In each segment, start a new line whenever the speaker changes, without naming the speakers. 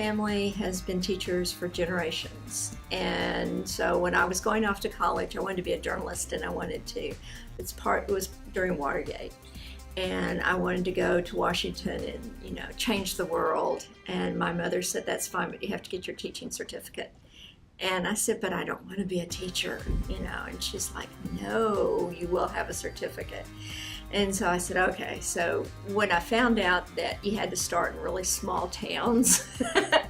family has been teachers for generations. And so when I was going off to college, I wanted to be a journalist, and I wanted to, it was during Watergate. And I wanted to go to Washington and, change the world. And my mother said, that's fine, but you have to get your teaching certificate. And I said, but I don't want to be a teacher, and she's like, no, you will have a certificate. And so I said, okay. So when I found out that you had to start in really small towns,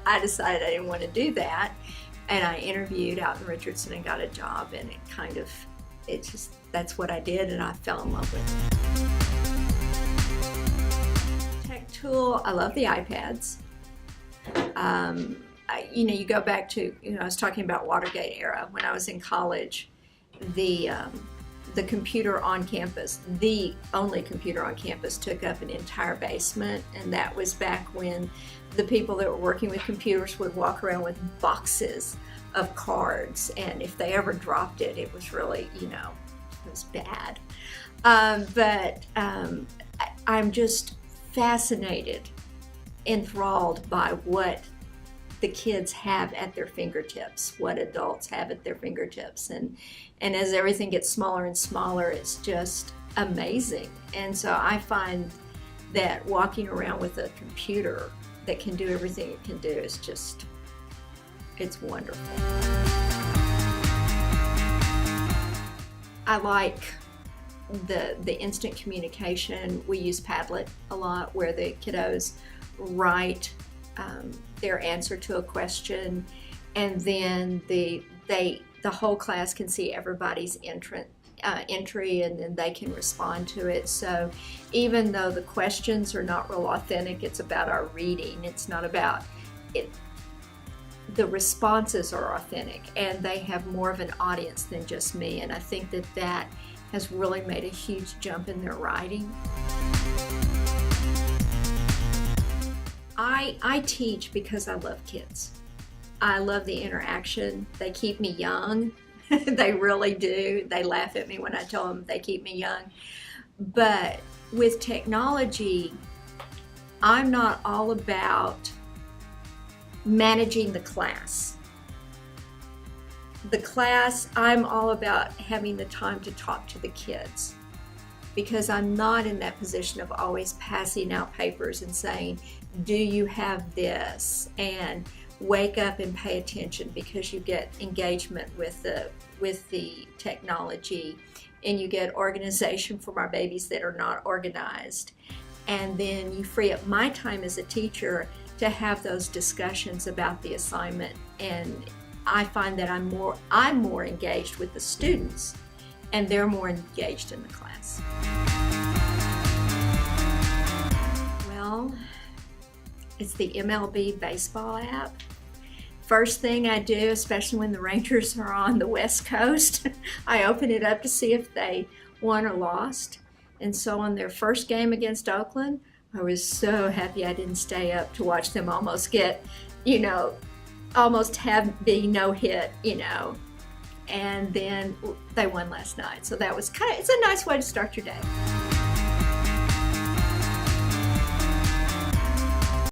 I decided I didn't want to do that. And I interviewed out in Richardson and got a job, and that's what I did, and I fell in love with it. Tech tool, I love the iPads. You go back to, I was talking about Watergate era. When I was in college, the computer on campus, the only computer on campus, took up an entire basement, and that was back when the people that were working with computers would walk around with boxes of cards, and if they ever dropped it, it was really, it was bad. But I'm just fascinated, enthralled by what the kids have at their fingertips, what adults have at their fingertips. And as everything gets smaller and smaller, it's just amazing. And so I find that walking around with a computer that can do everything it can do is just, it's wonderful. I like the instant communication. We use Padlet a lot, where the kiddos write their answer to a question, and then the whole class can see everybody's entry, and then they can respond to it. So even though the questions are not real authentic, it's about our reading. It's not about it. The responses are authentic, and they have more of an audience than just me. And I think that has really made a huge jump in their writing. I teach because I love kids. I love the interaction. They keep me young. They really do. They laugh at me when I tell them they keep me young. But with technology, I'm not all about managing the class. I'm all about having the time to talk to the kids, because I'm not in that position of always passing out papers and saying, do you have this? And wake up and pay attention, because you get engagement with the technology, and you get organization from our babies that are not organized. And then you free up my time as a teacher to have those discussions about the assignment. And I find that I'm more engaged with the students, and they're more engaged in the class. Well, it's the MLB baseball app. First thing I do, especially when the Rangers are on the West Coast, I open it up to see if they won or lost. And so on their first game against Oakland, I was so happy I didn't stay up to watch them almost get, almost be no hit, and then they won last night. So that was it's a nice way to start your day.